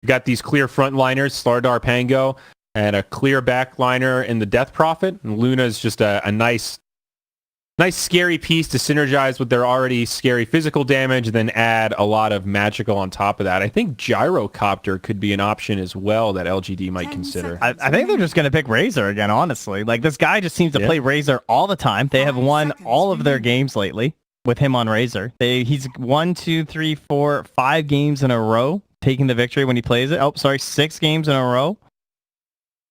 You got these clear frontliners, Slardar Pango, and a clear backliner in the Death Prophet. And Luna is just a nice scary piece to synergize with their already scary physical damage, and then add a lot of magical on top of that. I think Gyrocopter could be an option as well that LGD might consider. I think they're just going to pick Razor again, honestly. Like, this guy just seems to play Razor all the time. They have won all of their games lately with him on Razor. He's 1, 2, 3, 4, 5 games in a row taking the victory when he plays it. Oh, sorry, 6 games in a row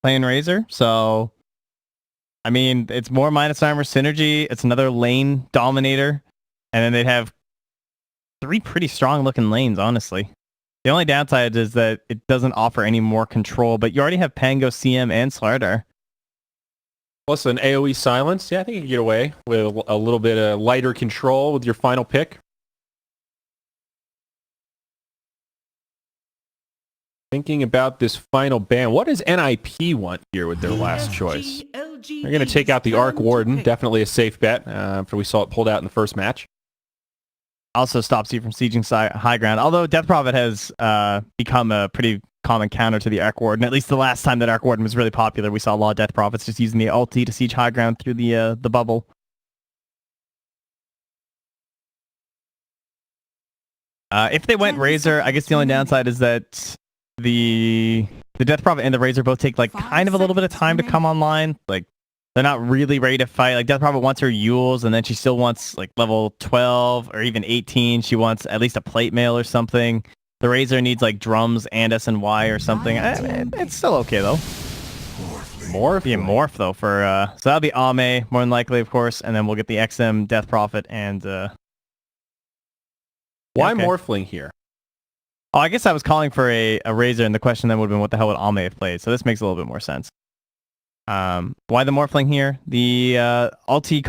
playing Razor. So, I mean, it's more minus armor synergy. It's another lane dominator. And then they'd have 3 pretty strong looking lanes, honestly. The only downside is that it doesn't offer any more control, but you already have Pango, CM, and Slardar. Plus an AoE silence. Yeah, I think you can get away with a little bit of lighter control with your final pick. Thinking about this final ban, what does NIP want here with their last choice? They're going to take out the Arc Warden. Definitely a safe bet, after we saw it pulled out in the first match. Also stops you from sieging high ground, although Death Prophet has become a pretty common counter to the Arc Warden. At least the last time that Arc Warden was really popular, we saw a lot of Death Prophets just using the ulti to siege high ground through the bubble. If they went Razor, I guess the only downside is that the Death Prophet and the Razor both take like kind of a little bit of time to come online. Like, they're not really ready to fight. Like, Death Prophet wants her Yules, and then she still wants like level 12 or even 18. She wants at least a plate mail or something. The Razor needs like drums and SNY or something. It's still okay though. Morph? Yeah, Morph though for so that'll be Ame more than likely, of course, and then we'll get the XM Death Prophet and why Morphling here? Oh, I guess I was calling for a Razor, and the question then would have been what the hell would Ame have played, so this makes a little bit more sense. Why the Morphling here? The ulti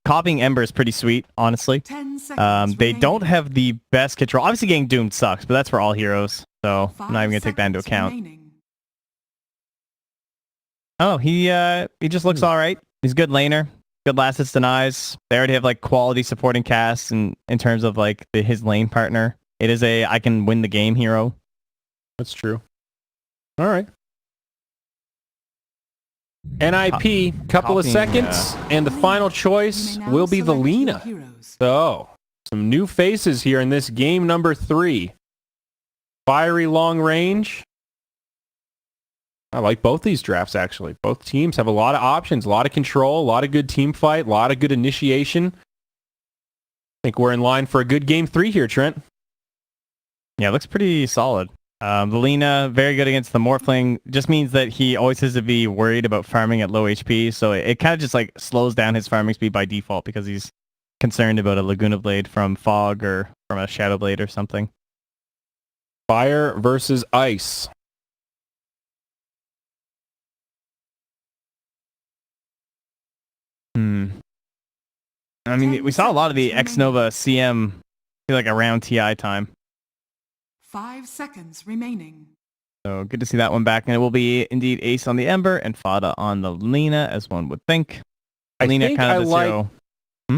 copying Ember is pretty sweet, honestly. They don't have the best control. Obviously, getting doomed sucks, but that's for all heroes, so I'm not even gonna take that into account. Oh, he just looks all right. He's a good laner, good last hits denies. They already have like quality supporting casts in terms of like his lane partner. It is a I can win the game hero. That's true. All right. NIP, couple of seconds, and the final choice will be the Lina. So, some new faces here in this game number 3. Fiery long range. I like both these drafts, actually. Both teams have a lot of options, a lot of control, a lot of good team fight, a lot of good initiation. I think we're in line for a good game 3 here, Trent. Yeah, it looks pretty solid. The Lina, very good against the Morphling. Just means that he always has to be worried about farming at low HP, so it kind of just like slows down his farming speed by default because he's concerned about a Laguna Blade from Fog or from a Shadow Blade or something. Fire versus Ice. I mean, we saw a lot of the X-Nova CM like around TI time. 5 seconds remaining. So good to see that one back. And it will be indeed Ace on the Ember and Fada on the Lina, as one would think. I Lina think kind of I like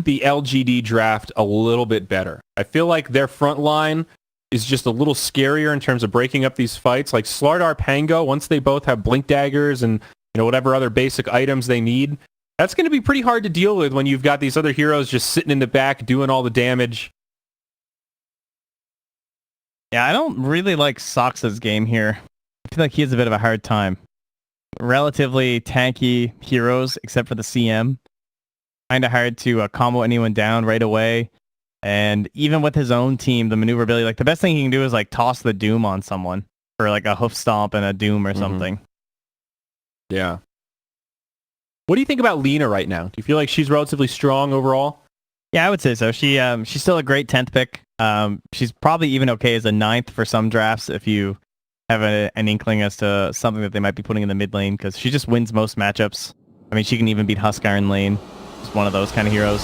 the LGD draft a little bit better. I feel like their front line is just a little scarier in terms of breaking up these fights. Like Slardar Pango, once they both have Blink Daggers and whatever other basic items they need, that's going to be pretty hard to deal with when you've got these other heroes just sitting in the back doing all the damage. Yeah, I don't really like Soxa's game here. I feel like he has a bit of a hard time. Relatively tanky heroes, except for the CM. Kind of hard to combo anyone down right away. And even with his own team, the maneuverability, like the best thing he can do is like toss the Doom on someone for like a hoof stomp and a Doom or something. Yeah. What do you think about Lina right now? Do you feel like she's relatively strong overall? Yeah, I would say so. She's still a great 10th pick. She's probably even okay as a 9th for some drafts if you have an inkling as to something that they might be putting in the mid lane, because she just wins most matchups. I mean, she can even beat Huskar in lane. Just one of those kind of heroes.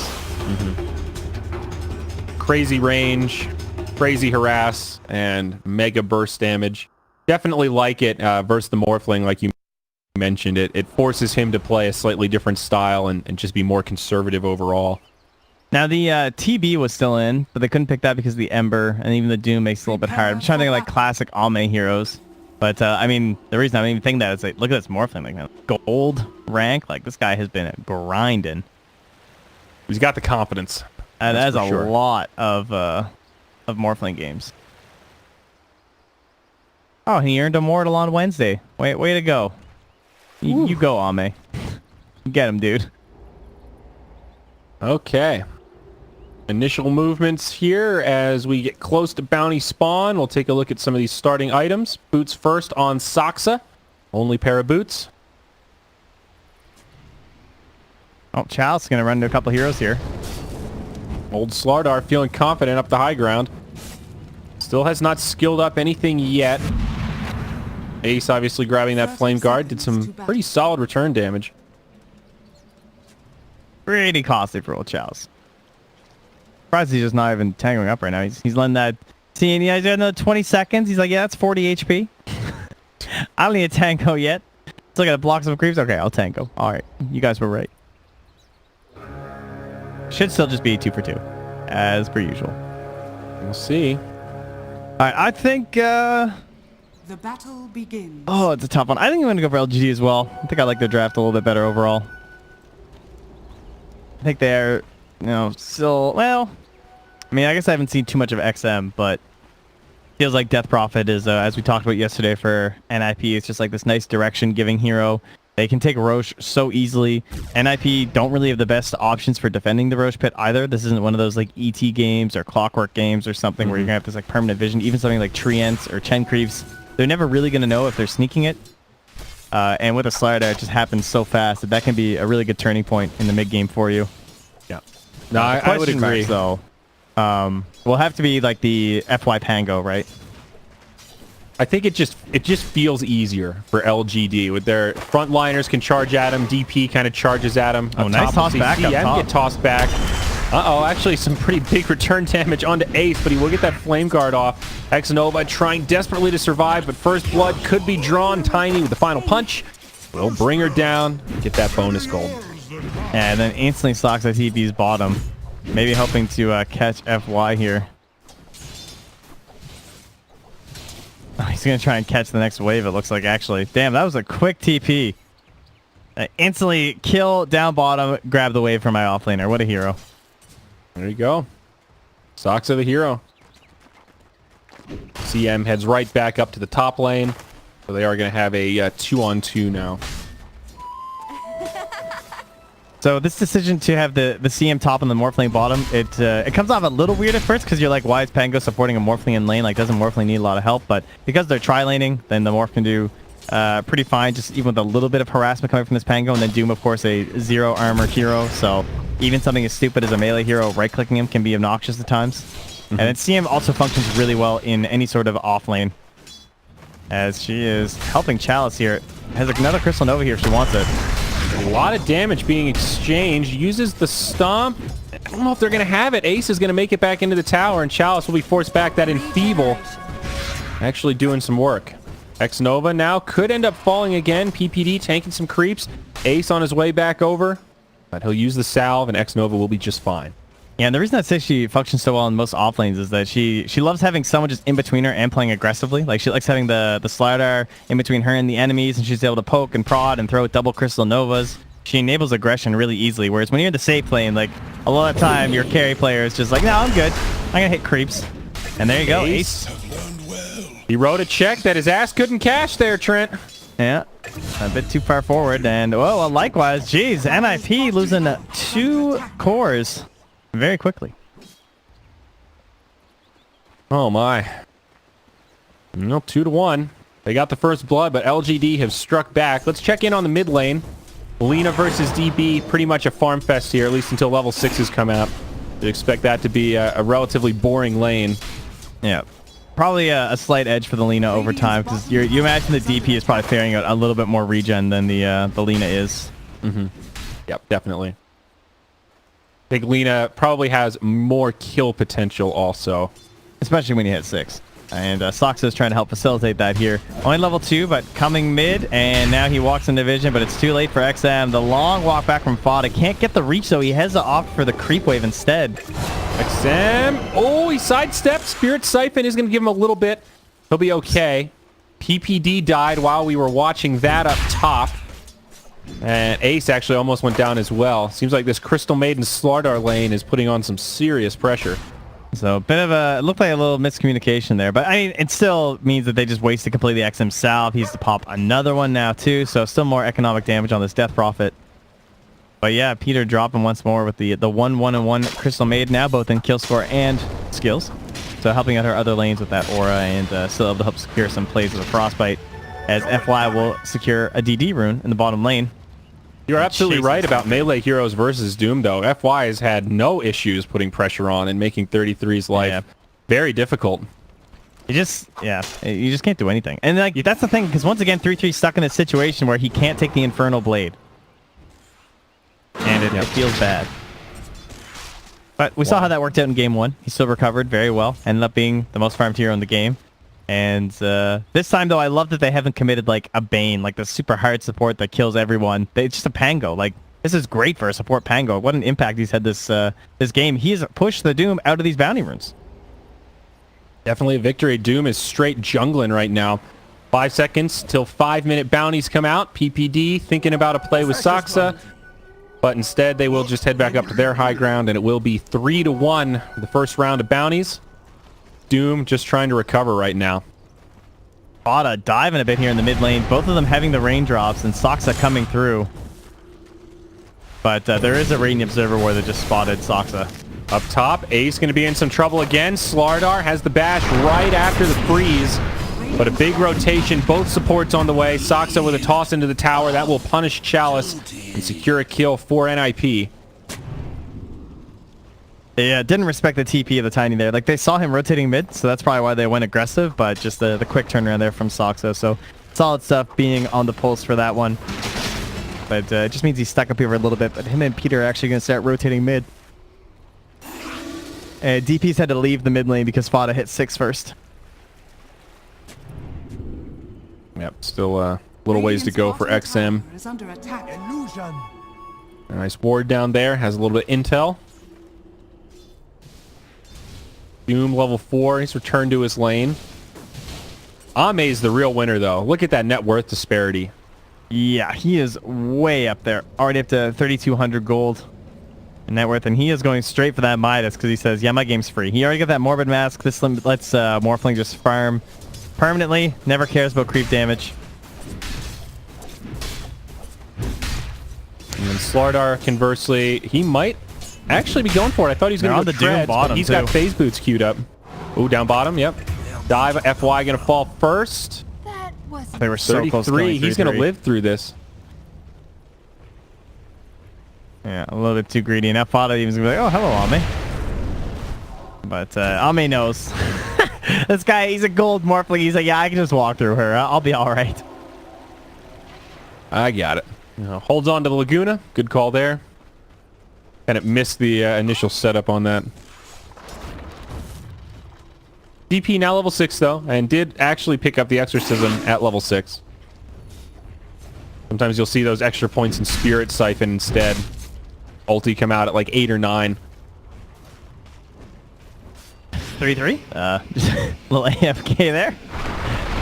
Crazy range, crazy harass, and mega burst damage. Definitely like it versus the Morphling, like you mentioned. It forces him to play a slightly different style and just be more conservative overall. Now the TB was still in, but they couldn't pick that because of the Ember, and even the Doom makes it a little bit hard. I'm trying to think of like classic Ame heroes. But I mean, the reason I'm even thinking that is like, look at this Morphling, like gold rank. Like this guy has been grinding. He's got the confidence. That is a lot of Morphling games. Oh, he earned Immortal on Wednesday. Way to go. You go, Ame. Get him, dude. Okay. Initial movements here as we get close to bounty spawn. We'll take a look at some of these starting items. Boots first on Saksa. Only pair of boots. Oh, Chalice is going to run into a couple heroes here. Old Slardar feeling confident up the high ground. Still has not skilled up anything yet. Ace obviously grabbing that Flame Guard. Did some pretty solid return damage. Pretty costly for old Chalice. Surprised he's just not even tangoing up right now. He's letting that... See, and he's got another 20 seconds. He's like, yeah, that's 40 HP. I don't need a tango yet. Still got to block some creeps. Okay, I'll tango. All right, you guys were right. Should still just be 2 for 2, as per usual. We'll see. All right, I think... The battle begins. Oh, it's a tough one. I think I'm going to go for LGD as well. I think I like their draft a little bit better overall. I think they're, still... Well, I mean, I guess I haven't seen too much of XM, but feels like Death Prophet is, as we talked about yesterday for NIP, it's just like this nice direction-giving hero. They can take Roche so easily. NIP don't really have the best options for defending the Roche Pit either. This isn't one of those like ET games or Clockwork games or something where you're going to have this like permanent vision. Even something like Treants or Chen Creeps, they're never really going to know if they're sneaking it. And with a slider, it just happens so fast that can be a really good turning point in the mid-game for you. Yeah. No, I would agree. Though, will have to be like the FY Pango, right? I think it just feels easier for LGD with their frontliners can charge at him. DP kind of charges at him. Oh, nice toss back up top. Get tossed back. Uh-oh, actually some pretty big return damage onto Ace, but he will get that Flame Guard off. Xnova trying desperately to survive, but First Blood could be drawn. Tiny with the final punch. Will bring her down. Get that bonus gold. And then instantly stocks at TB's bottom. Maybe hoping to catch FY here. Oh, he's going to try and catch the next wave, it looks like, actually. Damn, that was a quick TP. Instantly kill down bottom, grab the wave from my offlaner. What a hero. There you go. Saksa the hero. CM heads right back up to the top lane. So they are going to have a 2-on-2 now. So this decision to have the CM top and the Morphling bottom, it comes off a little weird at first because you're like, why is Pango supporting a Morphling in lane? Like, doesn't Morphling need a lot of help? But because they're tri-laning, then the Morph can do pretty fine, just even with a little bit of harassment coming from this Pango. And then Doom, of course, a 0 armor hero. So even something as stupid as a melee hero, right-clicking him can be obnoxious at times. And then CM also functions really well in any sort of off lane, as she is helping Chalice here. Has another Crystal Nova here if she wants it. A lot of damage being exchanged. Uses the stomp. I don't know if they're going to have it. Ace is going to make it back into the tower, and Chalice will be forced back. That Enfeeble actually doing some work. Xnova now could end up falling again. PPD tanking some creeps. Ace on his way back over, but he'll use the salve, and Xnova will be just fine. Yeah, and the reason I say she functions so well in most off lanes is that she loves having someone just in between her and playing aggressively. Like, she likes having the slider in between her and the enemies, and she's able to poke and prod and throw double Crystal Novas. She enables aggression really easily, whereas when you're in the safe lane, like, a lot of the time, your carry player is just like, no, I'm good. I'm going to hit creeps. And there you go, Ace. He wrote a check that his ass couldn't cash there, Trent. Yeah, a bit too far forward. And, well, likewise, geez, NIP losing 2 cores very quickly. Oh my. 2-1. They got the first blood, but LGD have struck back. Let's check in on the mid lane. Lina versus DB, pretty much a farm fest here, at least until level 6s come out. You'd expect that to be a relatively boring lane. Yeah. Probably a slight edge for the Lina over time, because you imagine the DP is probably faring out a little bit more regen than the Lina is. Mm-hmm. Yep, definitely. I think Lina probably has more kill potential also. Especially when you hit 6. And Soxa is trying to help facilitate that here. Only level 2, but coming mid, and now he walks into vision, but it's too late for XM. The long walk back from Fada. Can't get the reach, so he has to opt for the creep wave instead. XM. Oh, he sidestepped. Spirit Siphon is going to give him a little bit. He'll be okay. PPD died while we were watching that up top. And Ace actually almost went down as well. Seems like this Crystal Maiden Slardar lane is putting on some serious pressure. So a bit of a, it looked like a little miscommunication there, but I mean, it still means that they just wasted completely XM salve. He's to pop another one now too, so still more economic damage on this Death Prophet. But yeah, Peter dropping once more with the 1-1-1 Crystal Maiden now, both in kill score and skills. So helping out her other lanes with that aura and still able to help secure some plays with a Frostbite, as FY will secure a DD rune in the bottom lane. You're absolutely right about melee heroes versus Doom, though. FY has had no issues putting pressure on and making 33's life very difficult. You just can't do anything. And like that's the thing, because once again, 3-3 stuck in a situation where he can't take the Infernal Blade. And it feels bad. But we saw how that worked out in game 1. He still recovered very well. Ended up being the most farmed hero in the game. And this time, though, I love that they haven't committed like a Bane, like the super hard support that kills everyone. It's just a Pango. Like, this is great for a support Pango. What an impact he's had this game. He has pushed the Doom out of these bounty runes. Definitely a victory. Doom is straight jungling right now. 5 seconds till 5-minute bounties come out. PPD thinking about a play with Soxa. But instead, they will just head back up to their high ground, and it will be 3-1 the first round of bounties. Doom just trying to recover right now. Fada diving a bit here in the mid lane. Both of them having the raindrops, and Soxa coming through. But there is a Radiant Observer where they just spotted Soxa. Up top, Ace going to be in some trouble again. Slardar has the bash right after the freeze. But a big rotation, both supports on the way. Soxa with a toss into the tower. That will punish Chalice and secure a kill for NIP. Yeah, didn't respect the TP of the Tiny there. Like, they saw him rotating mid, so that's probably why they went aggressive, but just the quick turnaround there from Soxa. So solid stuff being on the pulse for that one. But it just means he's stuck up here for a little bit, but him and Peter are actually going to start rotating mid. DP's had to leave the mid lane because Fada hit 6 first. Yep, still a little ways to go for XM. Nice ward down there, has a little bit of intel. Doom level 4, he's returned to his lane. Ame's the real winner though. Look at that net worth disparity. Yeah, he is way up there. Already up to 3,200 gold in net worth, and he is going straight for that Midas because he says, yeah, my game's free. He already got that Morbid Mask. This lets Morphling just farm permanently. Never cares about creep damage. And then Slardar, conversely, he might actually be going for it. I thought he was going to go Doom bottom. He's got phase boots queued up. Ooh, down bottom. Yep. Dive. FY going to fall first. They were so close. 33. He's going to live through this. Yeah, a little bit too greedy. And Fada even going to be like, oh, hello, Ame. But Ame knows. This guy, he's a gold Morphling. He's like, yeah, I can just walk through her. I'll be all right. I got it. Holds on to the Laguna. Good call there. And it missed the initial setup on that. DP now level 6 though, and did actually pick up the Exorcism at level 6. Sometimes you'll see those extra points in Spirit Siphon instead. Ulti come out at like 8 or 9. 3-3. Just a little AFK there.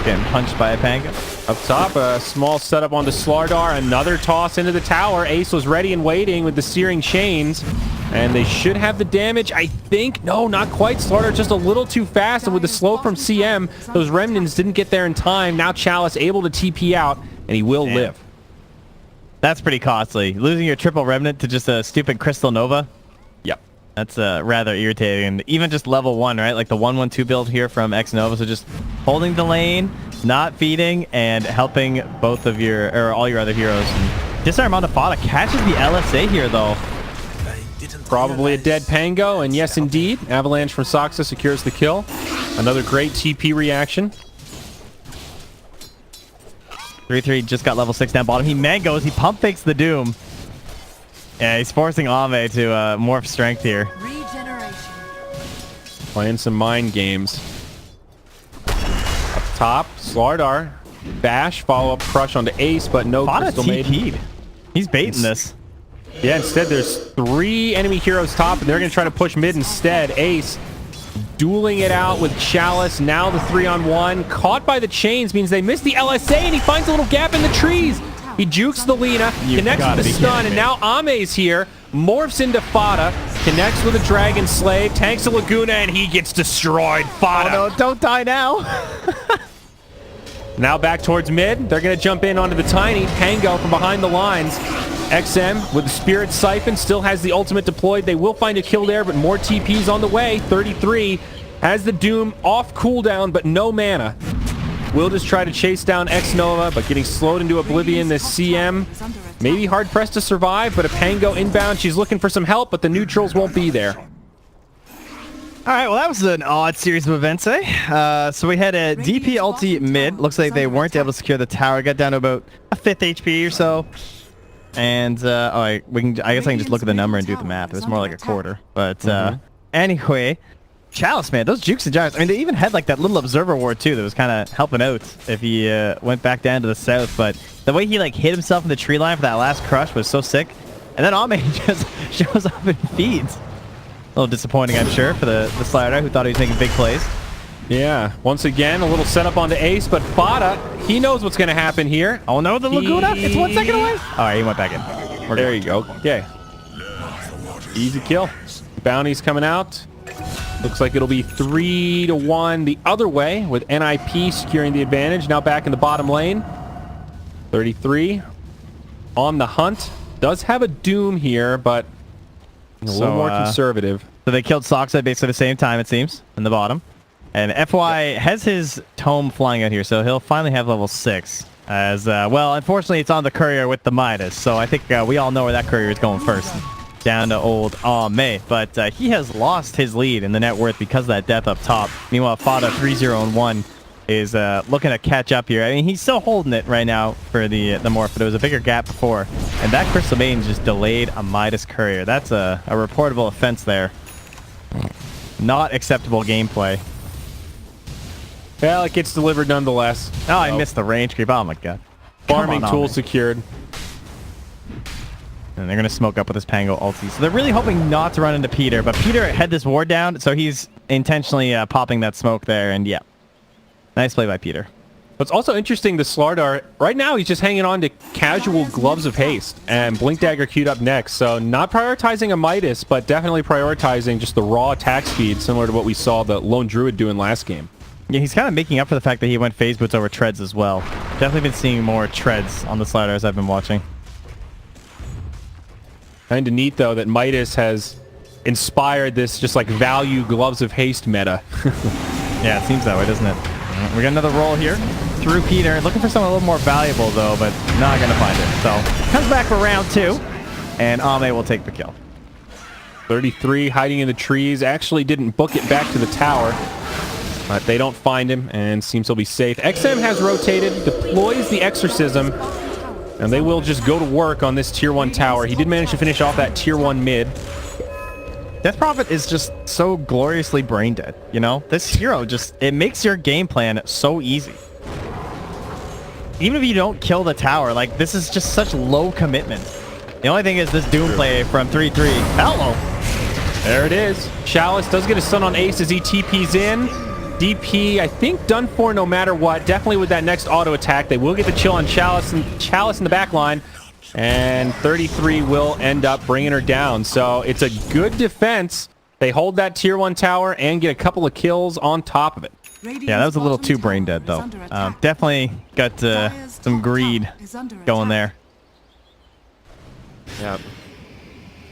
Getting punched by a Pango. Up top, a small setup onto Slardar. Another toss into the tower. Ace was ready and waiting with the Searing Chains. And they should have the damage, I think. No, not quite. Slardar just a little too fast. And with the slow from CM, those Remnants didn't get there in time. Now Chalice able to TP out, and he will live. That's pretty costly. Losing your triple Remnant to just a stupid Crystal Nova. Yep. That's rather irritating. And even just level 1, right? Like the 1-1-2 build here from X Nova. So just holding the lane, not feeding, and helping both of your, or all your other heroes. And Disarm onto Fada catches the LSA here, though. Probably a dead Pango, and yes, indeed. Avalanche from Soxa secures the kill. Another great TP reaction. 3-3 just got level 6 down bottom. He mangos, he pump fakes the Doom. Yeah, he's forcing Ame to morph strength here. Regeneration. Playing some mind games. top. Slardar, bash, follow-up crush onto Ace, but no Crystal Maiden. TP'd. He's baiting this. Yeah, instead there's 3 enemy heroes top, and they're going to try to push mid instead. Ace dueling it out with Chalice. Now the 3-on-1. Caught by the chains means they miss the LSA, and he finds a little gap in the trees. He jukes the Lina, connects with the stun, and now Ame's here. Morphs into Fada, connects with a Dragon Slave, tanks a Laguna, and he gets destroyed. Fada. Oh no, don't die now. Now back towards mid. They're going to jump in onto the Tiny. Pango from behind the lines. XM with the Spirit Siphon still has the ultimate deployed. They will find a kill there, but more TPs on the way. 33 has the Doom off cooldown, but no mana. Will just try to chase down X-Nova, but getting slowed into oblivion. This CM maybe hard-pressed to survive, but a Pango inbound. She's looking for some help, but the neutrals won't be there. All right, well, that was an odd series of events, eh? So we had a DP ulti mid. Looks like they weren't able to secure the tower. Got down to about a 5th HP or so. And, I guess I can just look at the number and do the math. It was more like a quarter. But, anyway, Chalice, man, those jukes and gyres. I mean, they even had, like, that little observer ward, too, that was kind of helping out if he went back down to the south. But the way he, like, hit himself in the tree line for that last crush was so sick. And then Ame just shows up and feeds. A little disappointing, I'm sure, for the Slider, who thought he was making big plays. Yeah, once again, a little setup onto Ace, but Fada, he knows what's going to happen here. Oh no, the Laguna! It's 1 second away! Alright, he went back in. There you go. Okay. Easy kill. Bounty's coming out. Looks like it'll be 3-1 the other way, with NIP securing the advantage. Now back in the bottom lane. 33 on the hunt. Does have a Doom here, but a little more conservative. So they killed Sox at basically the same time, it seems, in the bottom. And FY has his tome flying out here, so he'll finally have level 6. As, well, unfortunately, it's on the courier with the Midas, so I think we all know where that courier is going first. Down to old May. But he has lost his lead in the net worth because of that death up top. Meanwhile, Fada 3-0-1 is looking to catch up here. I mean, he's still holding it right now for the morph, but there was a bigger gap before. And that Crystal Maiden just delayed a Midas courier. That's a reportable offense there. Not acceptable gameplay. Well, it gets delivered nonetheless. Oh, I missed the range creep. Oh my god. Farming tool secured. And they're going to smoke up with this Pango ulti. So they're really hoping not to run into Peter, but Peter had this ward down, so he's intentionally popping that smoke there, and yeah. Nice play by Peter. What's also interesting, the Slardar, right now he's just hanging on to casual Gloves of Haste, and Blink Dagger queued up next, so not prioritizing a Midas, but definitely prioritizing just the raw attack speed, similar to what we saw the Lone Druid do in last game. Yeah, he's kind of making up for the fact that he went phase boots over treads as well. Definitely been seeing more treads on the Slider as I've been watching. Kind of neat, though, that Midas has inspired this just like value Gloves of Haste meta. Yeah, it seems that way, doesn't it? We got another roll here through Peter. Looking for something a little more valuable, though, but not going to find it. So, comes back for round 2, and Ame will take the kill. 33 hiding in the trees. Actually didn't book it back to the tower. But they don't find him, and seems he'll be safe. XM has rotated, deploys the Exorcism, and they will just go to work on this Tier 1 tower. He did manage to finish off that Tier 1 mid. Death Prophet is just so gloriously brain dead, you know? This hero just, it makes your game plan so easy. Even if you don't kill the tower, like, this is just such low commitment. The only thing is this Doom play from 3-3. Hello! There it is. Chalice does get a stun on Ace as he TPs in. DP, I think, done for no matter what. Definitely with that next auto attack. They will get the chill on Chalice in the back line. And 33 will end up bringing her down. So it's a good defense. They hold that Tier 1 tower and get a couple of kills on top of it. Yeah, that was a little too brain dead, though. Definitely got some greed going there. Yeah.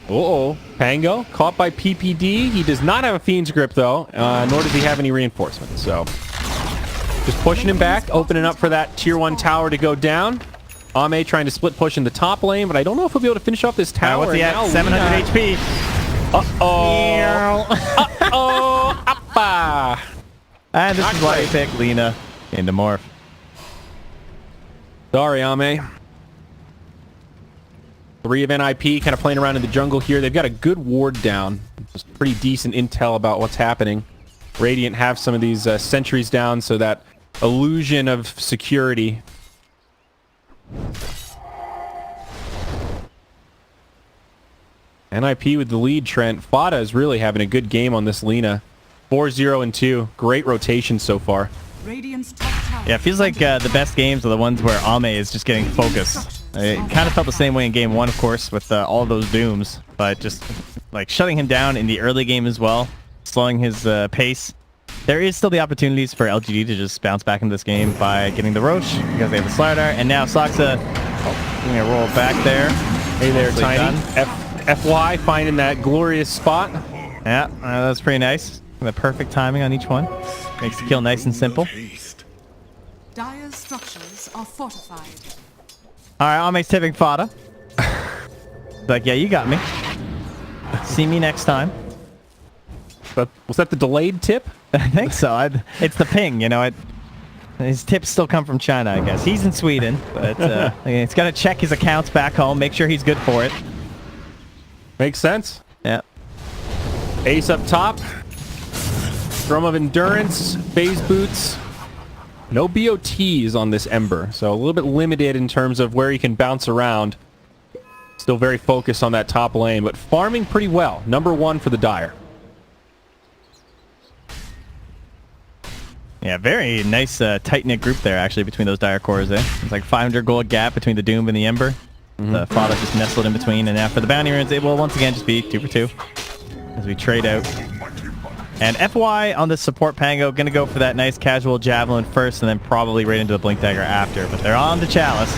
Uh-oh. Pango caught by PPD. He does not have a Fiend's Grip, though, nor does he have any reinforcements. So just pushing him back, opening up for that Tier 1 tower to go down. Ame trying to split push in the top lane, but I don't know if he'll be able to finish off this tower. What's he at? 700 HP. Uh-oh. Uh-oh. Appa. And this is why we pick Lina into Morph. Sorry, Ame. 3 of NIP kind of playing around in the jungle here. They've got a good ward down. Just pretty decent intel about what's happening. Radiant have some of these sentries down so that illusion of security. NIP with the lead, Trent. Fada is really having a good game on this Lina. 4-0-2. Great rotation so far. Yeah, it feels like the best games are the ones where Ame is just getting focused. It kind of felt the same way in game 1, of course, with all those dooms, but just like shutting him down in the early game as well, slowing his pace. There is still the opportunities for LGD to just bounce back into this game by getting the Roche, because they have the Slardar, and now Saksa going to roll back there. Hey there, Tiny. FY finding that glorious spot. Yeah, that's pretty nice. The perfect timing on each one. Makes the kill nice and simple. Dire's structures are fortified. Alright, Ame's tipping Fada. Like, yeah, you got me. See me next time. But was that the delayed tip? I think so. It's the ping, you know. His tips still come from China, I guess. He's in Sweden, but it's got to check his accounts back home, make sure he's good for it. Makes sense. Yeah. Ace up top. Drum of Endurance, phase boots. No BOTs on this Ember, so a little bit limited in terms of where he can bounce around. Still very focused on that top lane, but farming pretty well. Number 1 for the Dire. Yeah, very nice tight-knit group there, actually, between those Dire cores there. It's like 500 gold gap between the Doom and the Ember. The Fada just nestled in between, and after the bounty runes, it will once again just be 2 for 2 as we trade out. And FY on this support Pango, going to go for that nice casual Javelin first, and then probably right into the Blink Dagger after. But they're on to Chalice.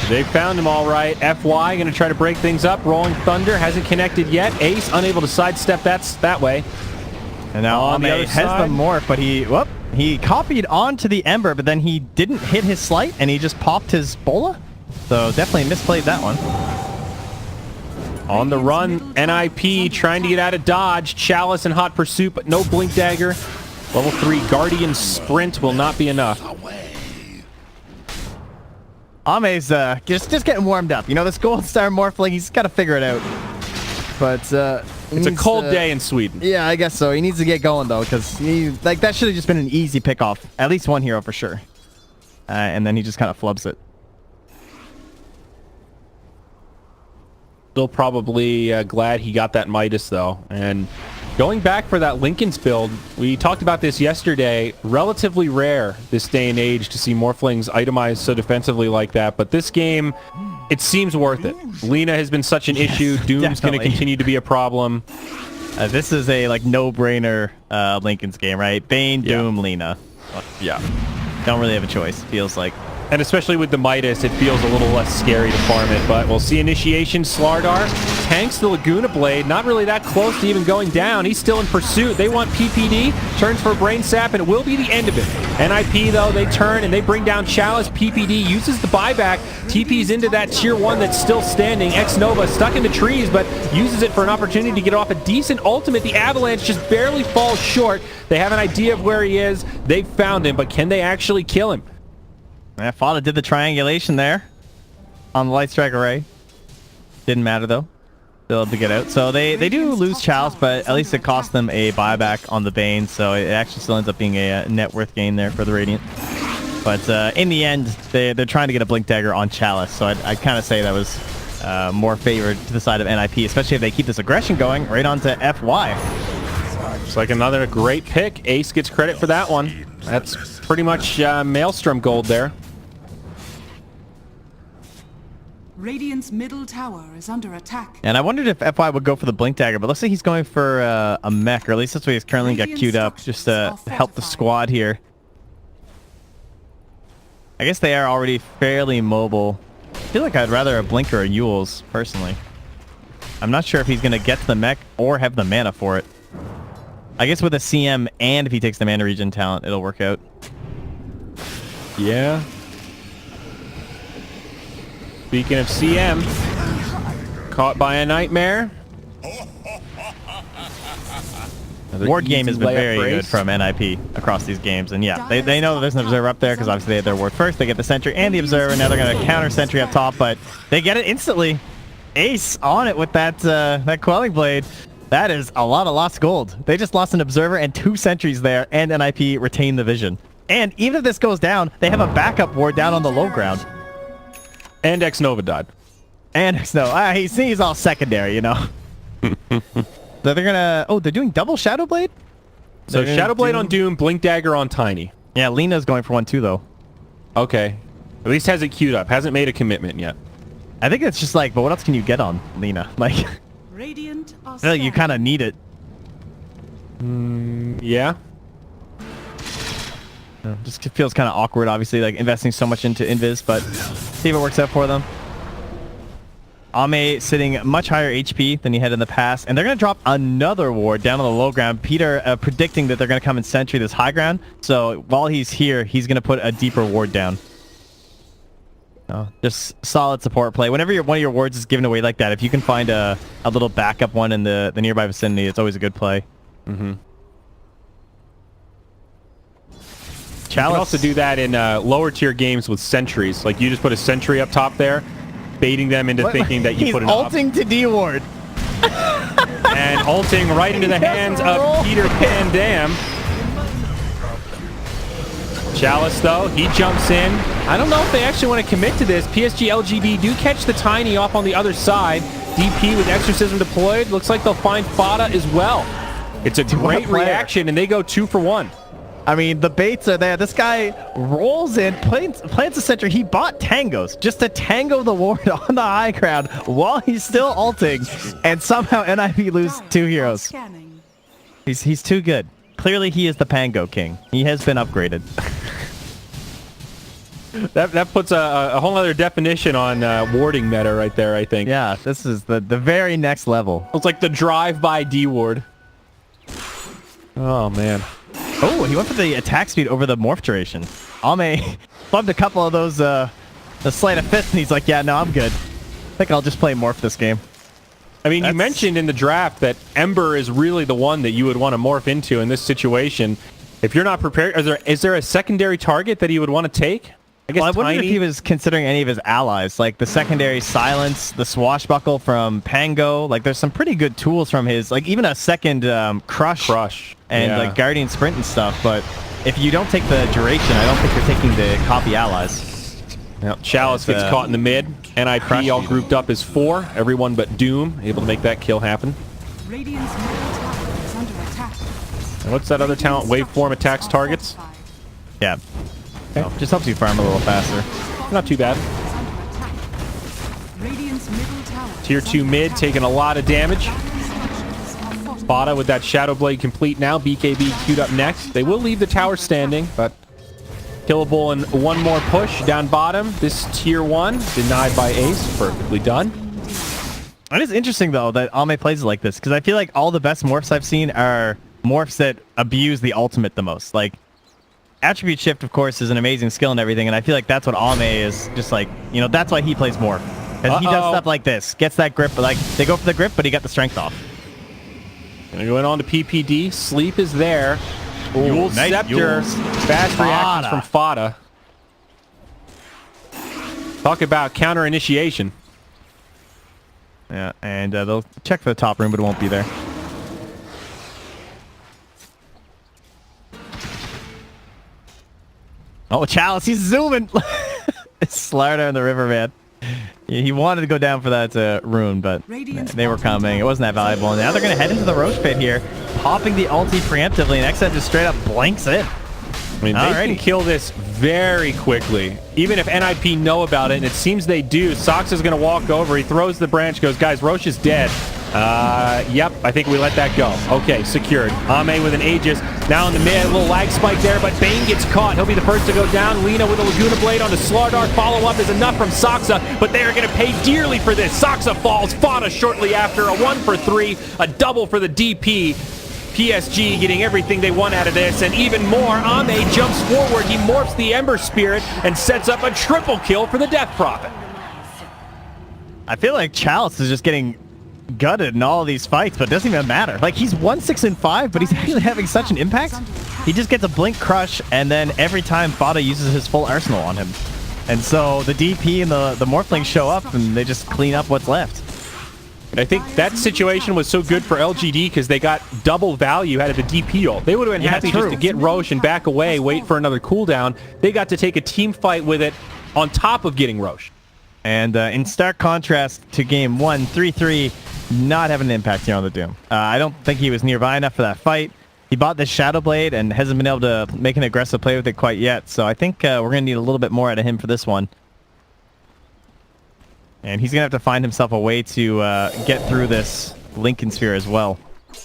They found him all right. FY going to try to break things up. Rolling Thunder hasn't connected yet. Ace unable to sidestep that way. And now Ame has the morph, but he copied onto the Ember, but then he didn't hit his Slight, and he just popped his Bola. So definitely misplayed that one. On the run, NIP trying to get out of dodge. Chalice in hot pursuit, but no Blink Dagger. Level 3 Guardian Sprint will not be enough. Ame's just getting warmed up. You know, this Gold Star Morphling, he's got to figure it out. But it's a cold day in Sweden. Yeah, I guess so. He needs to get going, though, because that should have just been an easy pick-off. At least one hero for sure. And then he just kind of flubs it. Still probably glad he got that Midas, though. And going back for that Linken's build, we talked about this yesterday. Relatively rare this day and age to see Morphlings itemized so defensively like that. But this game, it seems worth it. Lina has been such an issue. Doom's going to continue to be a problem. This is a no-brainer Linken's game, right? Bane, Doom, Lina. Yeah. Don't really have a choice, feels like. And especially with the Midas, it feels a little less scary to farm it. But we'll see initiation. Slardar tanks the Laguna Blade. Not really that close to even going down. He's still in pursuit. They want PPD. Turns for Brain Sap, and it will be the end of it. NIP, though, they turn and they bring down Chalice. PPD uses the buyback. TP's into that tier 1 that's still standing. X-Nova stuck in the trees, but uses it for an opportunity to get off a decent ultimate. The Avalanche just barely falls short. They have an idea of where he is. They've found him, but can they actually kill him? Yeah, Fada did the triangulation there on the Light Strike Array. Didn't matter, though. Still able to get out. So they do lose Chalice, but at least it cost them a buyback on the Bane, so it actually still ends up being a net worth gain there for the Radiant. But in the end, they're trying to get a Blink Dagger on Chalice, so I'd kind of say that was more favored to the side of NIP, especially if they keep this aggression going right onto FY. It's like another great pick. Ace gets credit for that one. That's pretty much Maelstrom gold there. Radiant's middle tower is under attack. And I wondered if FY would go for the Blink Dagger, but looks like he's going for a mech, or at least that's what he's currently got queued up, just to help the squad here. I guess they are already fairly mobile. I feel like I'd rather a Blink or a Yule's, personally. I'm not sure if he's going to get to the mech or have the mana for it. I guess with a CM and if he takes the mana regen talent, it'll work out. Yeah. Speaking of CM, caught by a nightmare. Ward game has been very good from NIP across these games, and yeah, they know that there's an Observer up there because obviously they had their Ward first. They get the Sentry and the Observer. Now they're going to counter Sentry up top, but they get it instantly. Ace on it with that Quelling Blade. That is a lot of lost gold. They just lost an Observer and 2 Sentries there, and NIP retained the vision. And even if this goes down, they have a backup ward down on the low ground. And X-Nova died. And no, he's all secondary, you know. So they're gonna. Oh, they're doing double Shadow Blade. So Shadow Blade on Doom, Blink Dagger on Tiny. Yeah, Lena's going for one too, though. Okay, at least has it queued up. Hasn't made a commitment yet. I think it's just like, but what else can you get on Lena? Like, Radiant are I feel like you kind of need it. Yeah. Just feels kind of awkward, obviously, like investing so much into Invis, but see if it works out for them. Ame sitting much higher HP than he had in the past, and they're going to drop another ward down on the low ground. Peter predicting that they're going to come and sentry this high ground, so while he's here, he's going to put a deeper ward down. Just solid support play. Whenever one of your wards is given away like that, if you can find a little backup one in the nearby vicinity, it's always a good play. Mm-hmm. You can also do that in lower tier games with sentries. Like you just put a sentry up top there, baiting them into thinking that you put an up. He's ulting to D-ward. And ulting right into the hands of Peter Pan Dam. Chalice, though, he jumps in. I don't know if they actually want to commit to this. PSG LGD do catch the Tiny off on the other side. DP with Exorcism deployed. Looks like they'll find Fada as well. It's a great reaction, and they go 2 for 1. I mean, the baits are there. This guy rolls in, plants a sentry. He bought tangos just to tango the ward on the high ground while he's still ulting, and somehow NIP lose 2 heroes. He's too good. Clearly, he is the Pango King. He has been upgraded. That puts a whole other definition on warding meta right there, I think. Yeah, this is the very next level. It's like the drive-by D-ward. Oh, man. Oh, he went for the attack speed over the morph duration. Ame bumped a couple of those, the Sleight of Fist, and he's like, yeah, no, I'm good. I think I'll just play morph this game. I mean, you mentioned in the draft that Ember is really the one that you would want to morph into in this situation. If you're not prepared, is there a secondary target that he would want to take? I guess I wonder if he was considering any of his allies, like the secondary Silence, the Swashbuckle from Pango. Like, there's some pretty good tools from his, like even a second Crush, and like Guardian Sprint and stuff. But if you don't take the duration, I don't think you're taking the copy allies. Yep. Chalice gets caught in the mid. NIP all grouped up as 4. Everyone but Doom able to make that kill happen. Radiant's middle tower is under attack. And what's that other talent? Waveform attacks targets? Yeah. Okay. Just helps you farm a little faster. Not too bad. Tier 2 mid taking a lot of damage. Fada with that Shadow Blade complete now. BKB queued up next. They will leave the tower standing, but killable in one more push down bottom. This tier 1 denied by Ace. Perfectly done. It is interesting, though, that Ame plays it like this, because I feel like all the best morphs I've seen are morphs that abuse the ultimate the most. Like, Attribute Shift, of course, is an amazing skill and everything, and I feel like that's what Ame is just like, you know, that's why he plays Morph. Because he does stuff like this. Gets that grip, like, they go for the grip, but he got the strength off. And going on to PPD. Sleep is there. Yule nice Scepter. Fast reactions from Fada. Talk about counter initiation. Yeah, and they'll check for the top room, but it won't be there. Oh, Chalice, he's zooming! Slardar in the river, man. He wanted to go down for that rune, but they were coming. It wasn't that valuable. And now they're going to head into the Roche pit here, popping the ulti preemptively, and XM just straight up blinks in. I mean, they can kill this very quickly, even if NIP know about it, and it seems they do. Sox is going to walk over. He throws the branch, goes, guys, Roche is dead. Yep, I think we let that go. Okay, secured. Ame with an Aegis. Now in the mid, a little lag spike there, but Bane gets caught. He'll be the first to go down. Lina with a Laguna Blade onto Slardar. Follow-up is enough from Soxa, but they are going to pay dearly for this. Soxa falls. Fada shortly after. A 1 for 3. A double for the DP. PSG getting everything they want out of this, and even more. Ame jumps forward. He morphs the Ember Spirit and sets up a triple kill for the Death Prophet. I feel like Chalice is just getting gutted in all of these fights, but it doesn't even matter. Like, he's 1-6-5, but he's actually having such an impact. He just gets a blink crush, and then every time Fada uses his full arsenal on him. And so the DP and the Morphling show up, and they just clean up what's left. I think that situation was so good for LGD because they got double value out of the DP ult. They would have been happy just to get Roche and back away, wait for another cooldown. They got to take a team fight with it on top of getting Roche. And in stark contrast to game 1, 3-3 not having an impact here on the Doom. I don't think he was nearby enough for that fight. He bought this Shadow Blade and hasn't been able to make an aggressive play with it quite yet. So I think we're going to need a little bit more out of him for this one. And he's going to have to find himself a way to get through this Lincoln Sphere as well. Do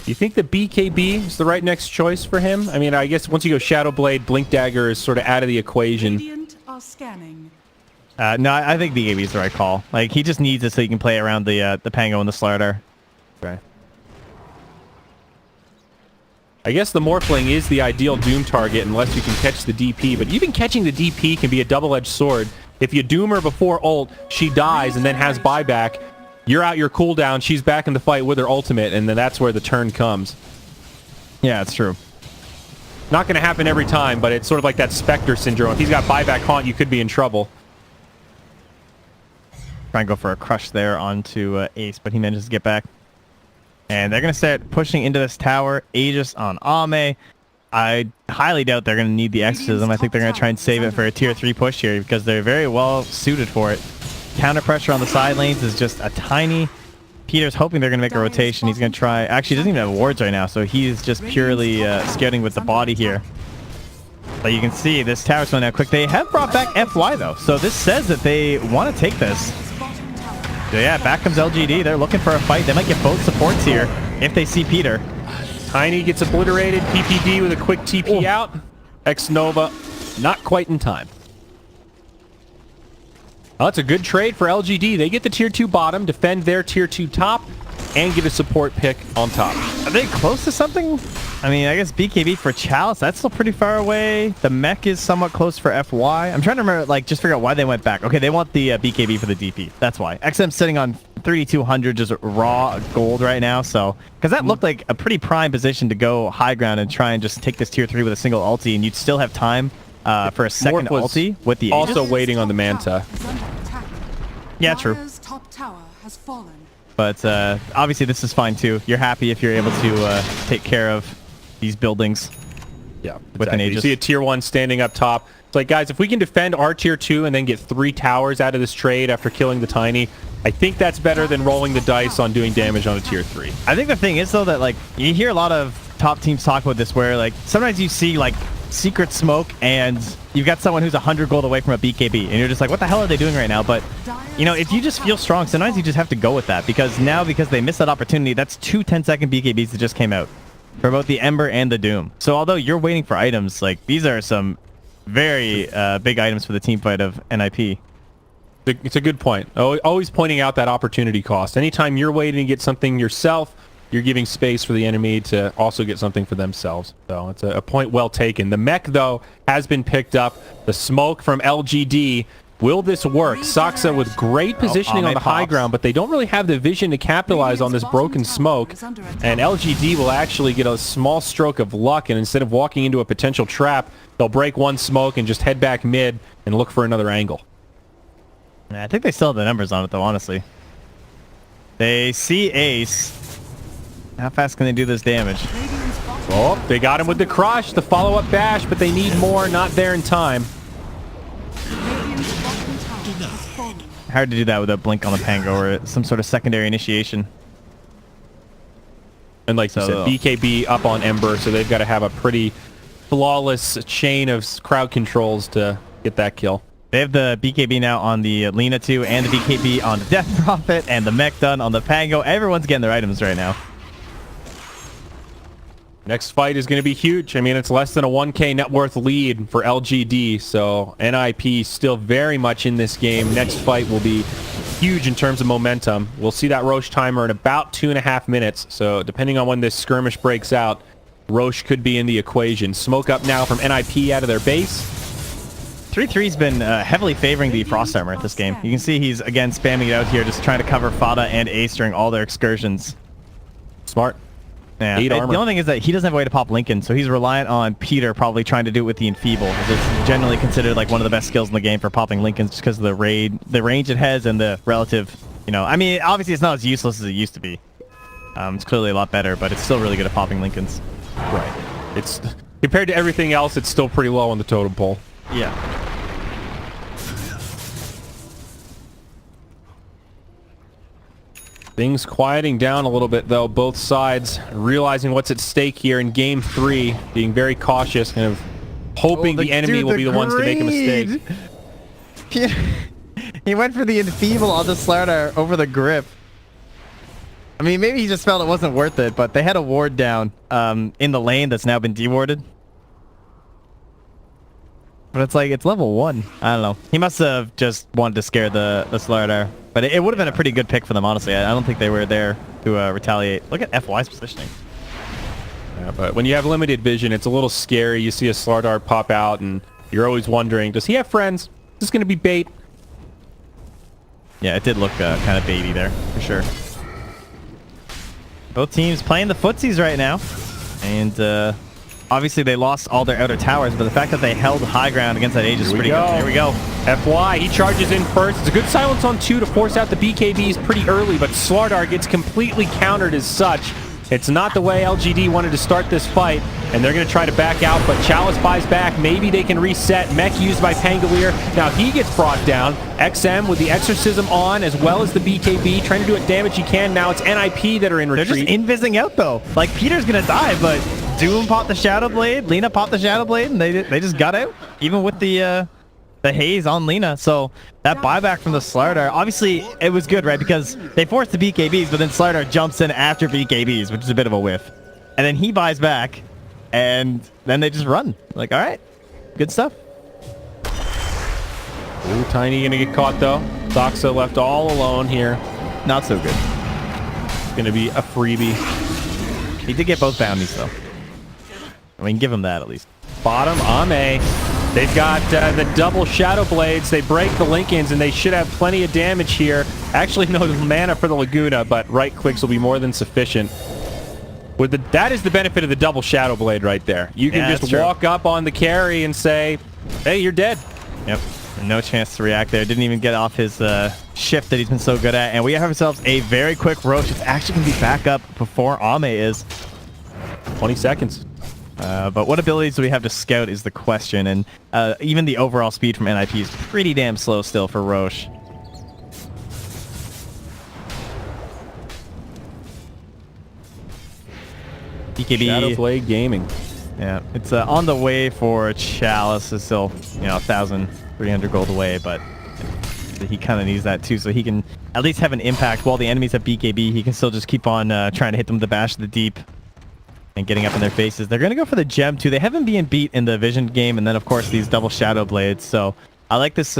you think the BKB is the right next choice for him? I mean, I guess once you go Shadow Blade, Blink Dagger is sort of out of the equation. Radiant are scanning. No, I think BKB is the right call. Like, he just needs it so he can play around the Pango and the Slardar. Okay. I guess the Morphling is the ideal Doom target unless you can catch the DP, but even catching the DP can be a double-edged sword. If you doom her before ult, she dies and then has buyback. You're out your cooldown, she's back in the fight with her ultimate, and then that's where the turn comes. Yeah, it's true. Not going to happen every time, but it's sort of like that Spectre syndrome. If he's got buyback haunt, you could be in trouble. Try and go for a crush there onto Ace, but he manages to get back. And they're going to start pushing into this tower. Aegis on Ame. I highly doubt they're going to need the Exorcism. I think they're going to try and save it for a tier 3 push here because they're very well suited for it. Counter pressure on the side lanes is just a tiny... Peter's hoping they're going to make a rotation. He's going to try... Actually, he doesn't even have wards right now, so he's just purely scouting with the body here. But you can see this tower's going out quick. They have brought back FY, though, so this says that they want to take this. So yeah, back comes LGD. They're looking for a fight. They might get both supports here if they see Peter. Tiny gets obliterated. PPD with a quick TP out. X-Nova, not quite in time. Well, that's a good trade for LGD. They get the tier 2 bottom, defend their tier 2 top, and get a support pick on top. Are they close to something? I mean, I guess BKB for Chalice, that's still pretty far away. The mech is somewhat close for FY. I'm trying to remember, like, just figure out why they went back. Okay, they want the BKB for the DP. That's why. XM's sitting on 3,200 just raw gold right now, so... Because that looked like a pretty prime position to go high ground and try and just take this tier 3 with a single ulti, and you'd still have time for a second ulti with the Aegis. Also waiting on the Manta. Yeah, true. Top tower has fallen. But obviously this is fine too. You're happy if you're able to take care of these buildings. Yeah, with an Aegis. You see a tier 1 standing up top. It's like, guys, if we can defend our tier 2 and then get 3 towers out of this trade after killing the Tiny, I think that's better than rolling the dice on doing damage on a tier 3. I think the thing is, though, that, like, you hear a lot of top teams talk about this where, like, sometimes you see, like, secret smoke and you've got someone who's 100 gold away from a BKB and you're just like, what the hell are they doing right now? But, you know, if you just feel strong, sometimes you just have to go with that because they missed that opportunity, that's 2 10-second BKBs that just came out for both the Ember and the Doom. So although you're waiting for items, like, these are some very big items for the team fight of NIP. It's a good point. Always pointing out that opportunity cost. Anytime you're waiting to get something yourself, you're giving space for the enemy to also get something for themselves. So it's a point well taken. The mech, though, has been picked up. The smoke from LGD. Will this work? Saksa with great positioning on the high ground, but they don't really have the vision to capitalize on this broken smoke. And LGD will actually get a small stroke of luck, and instead of walking into a potential trap, they'll break one smoke and just head back mid and look for another angle. I think they still have the numbers on it, though, honestly. They see Ace. How fast can they do this damage? Oh, they got him with the crush, the follow-up bash, but they need more, not there in time. Hard to do that with a blink on the Pango or some sort of secondary initiation. And like you said, BKB up on Ember, so they've got to have a pretty flawless chain of crowd controls to get that kill. They have the BKB now on the Lina 2 and the BKB on the Death Prophet and the mech done on the Pango. Everyone's getting their items right now. Next fight is going to be huge. I mean, it's less than a 1k net worth lead for LGD, so NIP still very much in this game. Next fight will be huge in terms of momentum. We'll see that Roche timer in about 2.5 minutes, so depending on when this skirmish breaks out, Roche could be in the equation. Smoke up now from NIP out of their base. 3-3's been heavily favoring the Frost Armor at this game. You can see he's, again, spamming it out here, just trying to cover Fada and Ace during all their excursions. Smart. Yeah. The only thing is that he doesn't have a way to pop Lincoln, so he's reliant on Peter probably trying to do it with the Enfeeble. It's generally considered like one of the best skills in the game for popping Lincolns just because of the range it has and the relative You know, I mean, obviously it's not as useless as it used to be. It's clearly a lot better, but it's still really good at popping Lincolns. Right. It's compared to everything else, it's still pretty low on the totem pole. Yeah. Things quieting down a little bit, though. Both sides realizing what's at stake here in Game 3, being very cautious, kind of hoping the enemy will be the ones to make a mistake. He went for the enfeeble on the Slardar over the grip. I mean, maybe he just felt it wasn't worth it, but they had a ward down in the lane that's now been dewarded. But it's like, it's level 1. I don't know. He must have just wanted to scare the Slardar. But it would have been a pretty good pick for them, honestly. I don't think they were there to retaliate. Look at FY's positioning. Yeah, but when you have limited vision, it's a little scary. You see a Slardar pop out, and you're always wondering, does he have friends? Is this going to be bait? Yeah, it did look kind of baity there, for sure. Both teams playing the footsies right now. And obviously they lost all their outer towers, but the fact that they held high ground against that Age is pretty good. Here we go. FY, he charges in first. It's a good silence on 2 to force out the BKBs pretty early, but Slardar gets completely countered as such. It's not the way LGD wanted to start this fight, and they're going to try to back out, but Chalice buys back. Maybe they can reset. Mech used by Pangolier. Now he gets brought down. XM with the Exorcism on, as well as the BKB, trying to do what damage he can. Now it's NIP that are in retreat. They're just invising out, though. Like, Peter's going to die, but Doom popped the Shadow Blade, Lina popped the Shadow Blade, and they just got out, even with the haze on Lina. So that buyback from the Slardar, obviously it was good, right? Because they forced the BKBs, but then Slardar jumps in after BKBs, which is a bit of a whiff. And then he buys back, and then they just run. Like, all right, good stuff. Ooh, Tiny gonna get caught though. Doxa left all alone here. Not so good. It's gonna be a freebie. He did get both bounties though. I mean, give him that at least. Bottom, Ame. They've got the double Shadow Blades. They break the Lincolns, and they should have plenty of damage here. Actually, no mana for the Laguna, but right clicks will be more than sufficient. That is the benefit of the double Shadow Blade right there. You can just walk up on the carry and say, hey, you're dead. Yep. No chance to react there. Didn't even get off his shift that he's been so good at. And we have ourselves a very quick Roche. It's actually going to be back up before Ame is. 20 seconds. But what abilities do we have to scout is the question, and even the overall speed from NIP is pretty damn slow still for Roche. BKB. Shadow Blade Gaming. Yeah, it's on the way for Chalice. Is still, 1,300 gold away, but he kind of needs that too, so he can at least have an impact while the enemies have BKB. He can still just keep on trying to hit them with the Bash of the Deep. And getting up in their faces. They're going to go for the gem too. They haven't been beat in the vision game, and then of course these double Shadow Blades. So I like this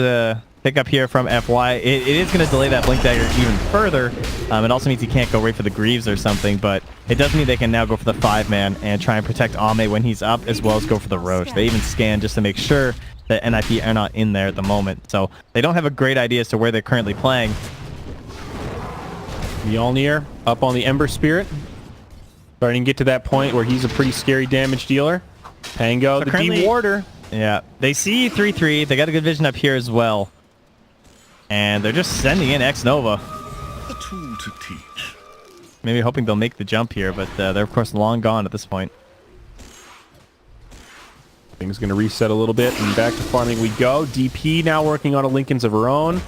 pickup here from FY. It is going to delay that Blink Dagger even further. It also means he can't go right for the Greaves or something, but it does mean they can now go for the 5-man and try and protect Ame when he's up, as well as go for the Roche. They even scan just to make sure that NIP are not in there at the moment. So they don't have a great idea as to where they're currently playing. Mjolnir up on the Ember Spirit. Starting to get to that point where he's a pretty scary damage dealer. Pango, so the Dewarder. Yeah, they see 3-3. They got a good vision up here as well. And they're just sending in X-Nova. A tool to teach. Maybe hoping they'll make the jump here, but they're of course long gone at this point. Things going to reset a little bit, and back to farming we go. DP now working on a Lincolns of her own. Going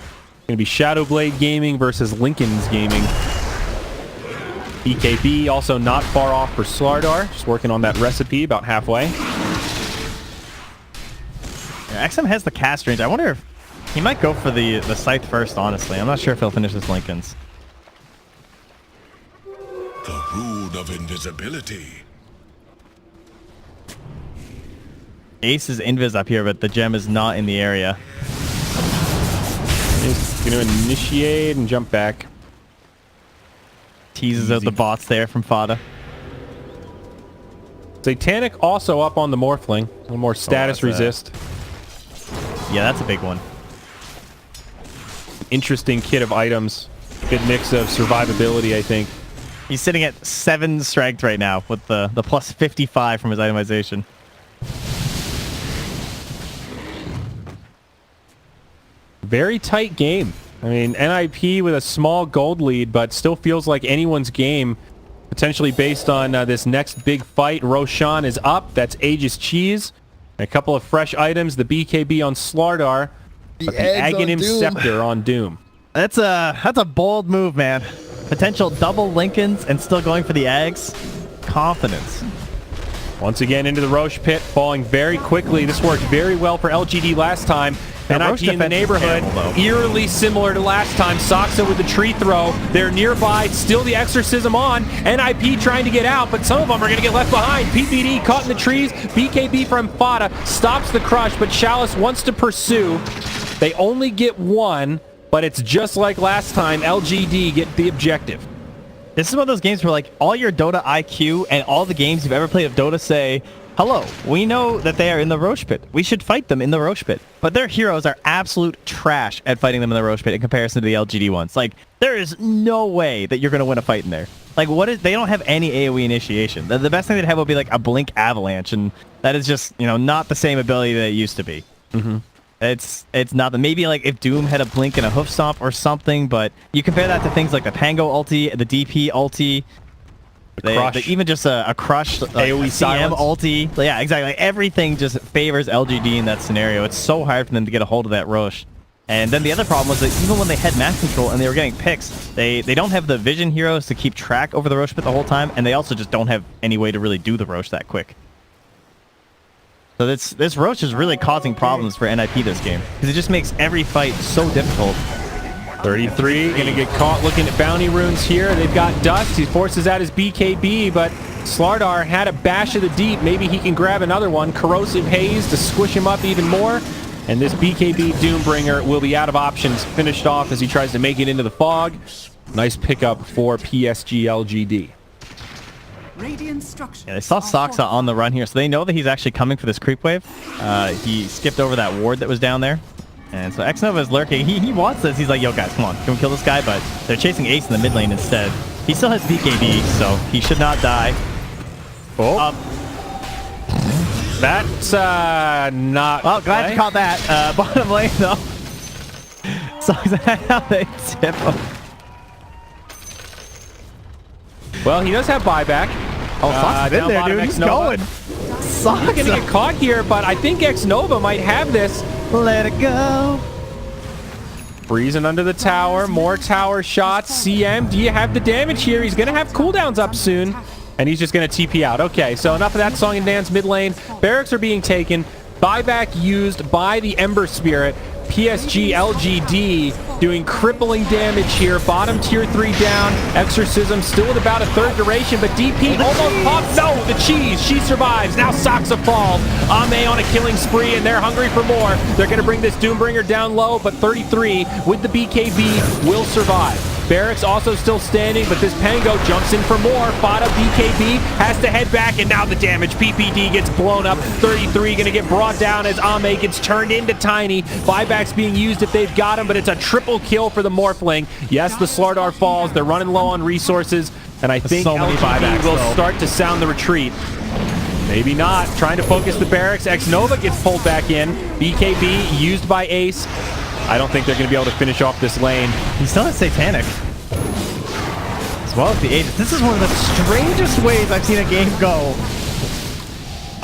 to be Shadow Blade Gaming versus Lincolns Gaming. BKB also not far off for Slardar. Just working on that recipe about halfway. Yeah, XM has the cast range. I wonder if he might go for the Scythe first, honestly. I'm not sure if he'll finish this Lincolns. The rune of invisibility. Ace is invis up here, but the gem is not in the area. He's going to initiate and jump back. Teases out the bots there from Fada. Satanic also up on the Morphling. A little more status resist. Yeah, that's a big one. Interesting kit of items. Good mix of survivability, I think. He's sitting at 7 strength right now with the plus 55 from his itemization. Very tight game. I mean, NIP with a small gold lead, but still feels like anyone's game, potentially based on this next big fight. Roshan is up. That's Aegis Cheese. And a couple of fresh items. The BKB on Slardar. But the Aghanim Scepter on Doom. That's a bold move, man. Potential double Lincolns and still going for the Ags. Confidence. Once again into the Roche pit, falling very quickly. This worked very well for LGD last time. NIP in the neighborhood, eerily similar to last time. Soxa with the tree throw. They're nearby, still the exorcism on. NIP trying to get out, but some of them are going to get left behind. PPD caught in the trees. BKB from Fada stops the crush, but Chalice wants to pursue. They only get one, but it's just like last time. LGD get the objective. This is one of those games where, like, all your Dota IQ and all the games you've ever played of Dota say, hello, we know that they are in the Roche pit. We should fight them in the Roche pit. But their heroes are absolute trash at fighting them in the Roche pit in comparison to the LGD ones. Like, there is no way that you're going to win a fight in there. Like, they don't have any AoE initiation. The best thing they'd have would be, like, a Blink Avalanche, and that is just, you know, not the same ability that it used to be. Mm-hmm. It's not. Maybe like if Doom had a Blink and a Hoof Stomp or something, but you compare that to things like the Pango ulti, the DP ulti, even just a Crush, AoE CM ulti. Yeah, exactly. Like, everything just favors LGD in that scenario. It's so hard for them to get a hold of that Roche. And then the other problem was that even when they had map control and they were getting picks, they don't have the vision heroes to keep track over the Roche pit the whole time, and they also just don't have any way to really do the Roche that quick. So this Roche is really causing problems for NIP this game, because it just makes every fight so difficult. 33 going to get caught looking at bounty runes here. They've got Dust. He forces out his BKB, but Slardar had a bash of the deep. Maybe he can grab another one. Corrosive Haze to squish him up even more. And this BKB Doombringer will be out of options, finished off as he tries to make it into the fog. Nice pickup for PSG LGD. Yeah, they saw Soxa on the run here, so they know that he's actually coming for this creep wave. He skipped over that ward that was down there. And so Xnova is lurking. He wants this. He's like, yo, guys, come on. Can we kill this guy? But they're chasing Ace in the mid lane instead. He still has BKB, so he should not die. Oh. That's not... Well, glad you caught that. Bottom lane, though. So how they tip him. Well, he does have buyback. Oh, Soxa's in there, dude. He's going. Soxa going to get caught here, but I think Xnova might have this. Let it go. Freezing under the tower. More tower shots. CM, do you have the damage here? He's going to have cooldowns up soon. And he's just going to TP out. Okay, so enough of that song and dance mid lane. Barracks are being taken. Buyback used by the Ember Spirit. PSG LGD doing crippling damage here. Bottom tier 3 down. Exorcism still at about a third duration, but DP almost popped. No, the cheese. She survives. Now Soxa falls. Ame on a killing spree, and they're hungry for more. They're going to bring this Doombringer down low, but 33 with the BKB will survive. Barracks also still standing, but this Pango jumps in for more. Fada BKB has to head back, and now the damage. PPD gets blown up. 33 going to get brought down as Ame gets turned into Tiny. Buyback's being used if they've got him, but it's a triple kill for the Morphling. Yes, the Slardar falls. They're running low on resources, and I think LGD will start to sound the retreat. Maybe not. Trying to focus the Barracks. Xnova gets pulled back in. BKB used by Ace. I don't think they're going to be able to finish off this lane. He still has Satanic. As well as the Aegis. This is one of the strangest ways I've seen a game go.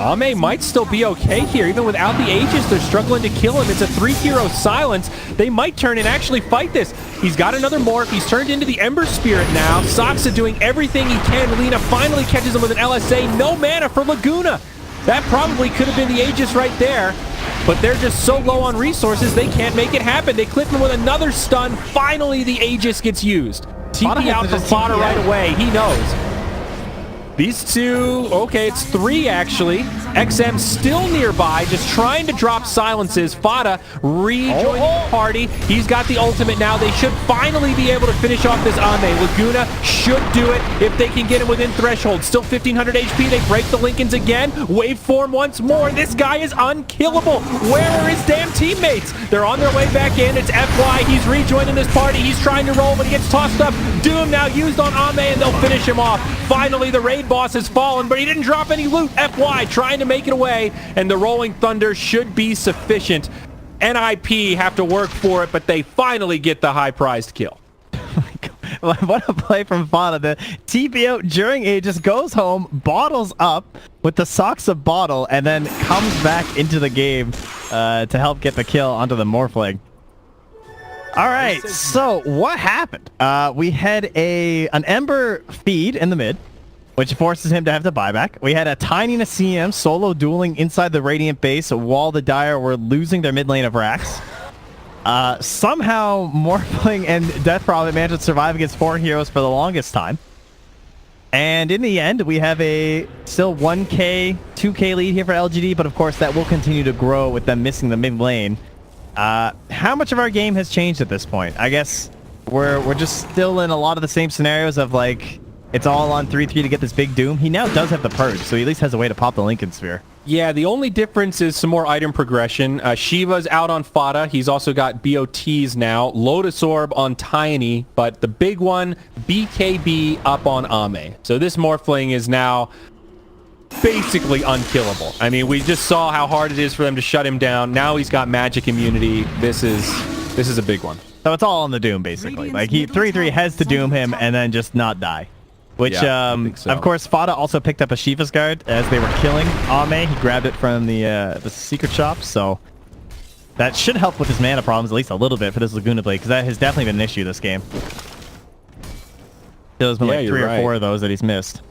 Ame might still be okay here. Even without the Aegis, they're struggling to kill him. It's a 3-hero silence. They might turn and actually fight this. He's got another morph. He's turned into the Ember Spirit now. Soxa doing everything he can. Lina finally catches him with an LSA. No mana for Laguna. That probably could have been the Aegis right there. But they're just so low on resources, they can't make it happen. They clip him with another stun. Finally, the Aegis gets used. TP out for Fada right away. He knows. These two, okay, it's 3 actually. XM still nearby, just trying to drop silences. Fada rejoining the party. He's got the ultimate now. They should finally be able to finish off this Ame. Laguna should do it if they can get him within threshold. Still 1500 HP. They break the Lincolns again. Waveform once more. This guy is unkillable. Where are his damn teammates? They're on their way back in. It's FY. He's rejoining this party. He's trying to roll, but he gets tossed up. Doom now used on Ame, and they'll finish him off. Finally, the raid boss has fallen, but he didn't drop any loot. FY trying to make it away, and the Rolling Thunder should be sufficient. NIP have to work for it, but they finally get the high-prized kill. What a play from Fana. The TP out during A just goes home, bottles up with the socks of bottle, and then comes back into the game to help get the kill onto the Morphling. All right, so what happened? We had an Ember feed in the mid, which forces him to have the buyback. We had a Tiny and a CM solo dueling inside the Radiant base while the Dire were losing their mid lane of Rax. Somehow Morphling and Death Prophet managed to survive against 4 heroes for the longest time. And in the end, we have a still 1k, 2k lead here for LGD, but of course that will continue to grow with them missing the mid lane. How much of our game has changed at this point? I guess we're just still in a lot of the same scenarios of like, it's all on 3-3 to get this big Doom. He now does have the Purge, so he at least has a way to pop the Lincoln Sphere. Yeah, the only difference is some more item progression. Shiva's out on Fada. He's also got BOTs now. Lotus Orb on Tiny, but the big one, BKB up on Ame. So this Morphling is now basically unkillable. I mean, we just saw how hard it is for them to shut him down. Now he's got magic immunity. This is a big one. So it's all on the Doom, basically. Like, he 3-3 has to Doom him and then just not die. Which, Yeah, I think so. of course, Fada also picked up a Shiva's Guard as they were killing Ame. He grabbed it from the secret shop, so that should help with his mana problems at least a little bit for this Laguna Blade, because that has definitely been an issue this game. There's been like 3 or 4 of those that he's missed.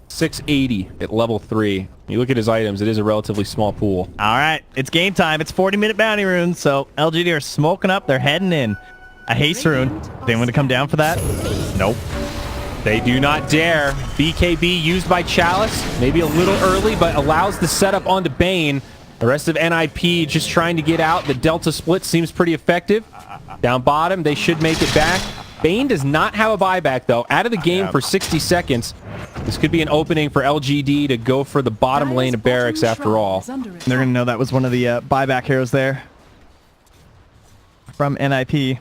680 at level 3. You look at his items, it is a relatively small pool. All right, it's game time. It's 40-minute bounty runes, so LGD are smoking up. They're heading in. A haste rune. They want to come down for that? Nope. They do not dare. BKB used by Chalice. Maybe a little early, but allows the setup onto Bane. The rest of NIP just trying to get out. The Delta split seems pretty effective. Down bottom, they should make it back. Bane does not have a buyback, though. Out of the game for 60 seconds. This could be an opening for LGD to go for the bottom lane of Barracks after all. They're going to know that was one of the buyback heroes there from NIP.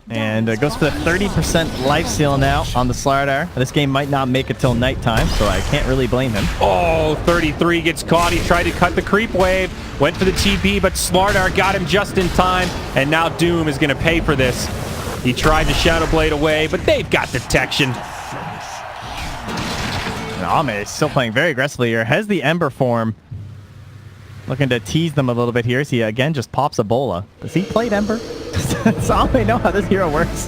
And goes for the 30% lifesteal now on the Slardar. This game might not make it till nighttime, so I can't really blame him. Oh, 33 gets caught. He tried to cut the creep wave. Went for the TP, but Slardar got him just in time. And now Doom is going to pay for this. He tried to Shadow Blade away, but they've got detection. Ame is still playing very aggressively here. Has the Ember form. Looking to tease them a little bit here. So he again just pops a Bola. Does he play Ember? Does Ame know how this hero works?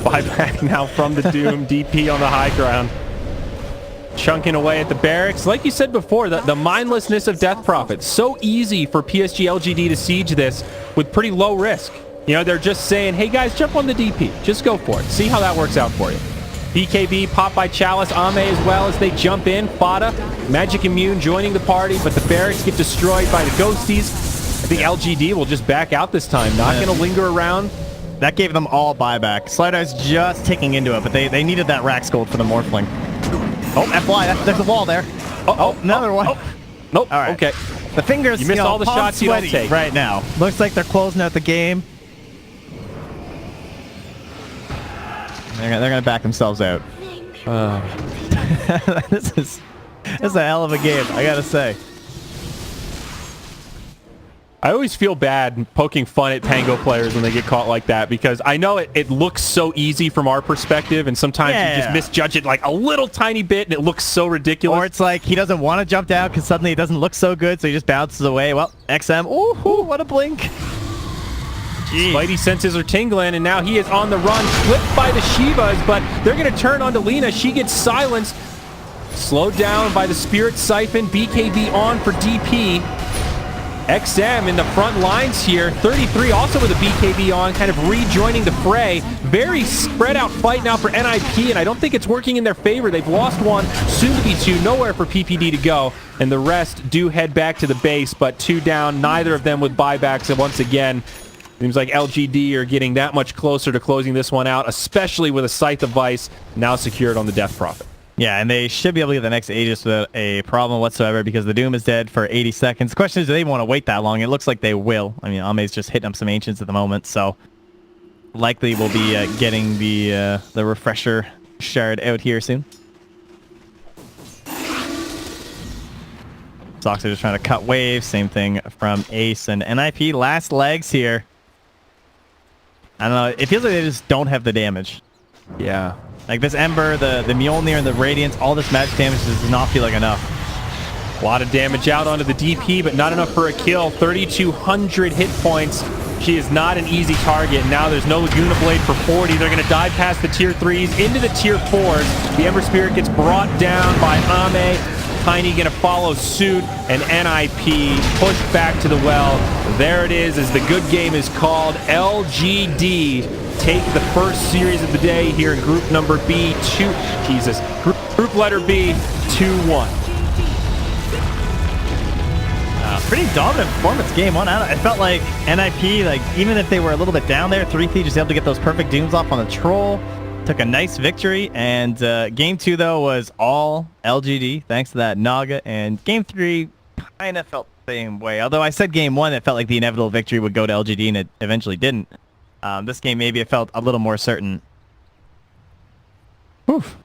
Buyback now from the Doom. DP on the high ground. Chunking away at the Barracks. Like you said before, the mindlessness of Death Prophet. So easy for PSG LGD to siege this with pretty low risk. You know, they're just saying, hey guys, jump on the DP. Just go for it. See how that works out for you. BKB popped by Chalice, Ame as well as they jump in. Fada, Magic Immune joining the party, but the Barracks get destroyed by the Ghosties. I think LGD will just back out this time. Not going to linger around. That gave them all buyback. Slidar's just ticking into it, but they needed that Rax Gold for the Morphling. Oh, FY, there's a wall there. Another one. Nope, all right. Okay. The fingers, you missed all the shots you don't take. Right now. Looks like they're closing out the game. They're gonna back themselves out. This is a hell of a game, I gotta say. I always feel bad poking fun at Pango players when they get caught like that, because I know it looks so easy from our perspective, and sometimes you just misjudge it like a little tiny bit and it looks so ridiculous. Or it's like he doesn't want to jump down because suddenly it doesn't look so good, so he just bounces away. Well, XM, ooh, what a blink. Jeez. Spidey senses are tingling, and now he is on the run, flipped by the Shivas, but they're going to turn onto Lina. She gets silenced, slowed down by the Spirit Siphon. BKB on for DP. XM in the front lines here. 33 also with a BKB on, kind of rejoining the fray. Very spread out fight now for NIP, and I don't think it's working in their favor. They've lost one, soon to be two, nowhere for PPD to go, and the rest do head back to the base, but 2 down, neither of them with buybacks, and once again, seems like LGD are getting that much closer to closing this one out, especially with a Scythe of Vice now secured on the Death Prophet. Yeah, and they should be able to get the next Aegis without a problem whatsoever because the Doom is dead for 80 seconds. The question is, do they want to wait that long? It looks like they will. I mean, Ame's just hitting up some Ancients at the moment, so likely we'll be getting the Refresher Shard out here soon. Sox are just trying to cut waves. Same thing from Ace and NIP. Last legs here. I don't know. It feels like they just don't have the damage. Yeah. Like this Ember, the Mjolnir, and the Radiance, all this magic damage does not feel like enough. A lot of damage out onto the DP, but not enough for a kill. 3,200 hit points. She is not an easy target. Now there's no Laguna Blade for 40. They're going to dive past the tier 3s into the tier 4s. The Ember Spirit gets brought down by Ame. Tiny going to follow suit, and NIP pushed back to the well. There it is, as the good game is called. LGD take the first series of the day here in group number B. Group letter B, 2-1. Pretty dominant performance game one. I felt like NIP, like even if they were a little bit down there, 3P just able to get those perfect dooms off on the troll. Took a nice victory, and game 2 though was all LGD thanks to that Naga, and game 3 kind of felt the same way. Although I said game 1 it felt like the inevitable victory would go to LGD, and it eventually didn't. This game maybe it felt a little more certain. Oof.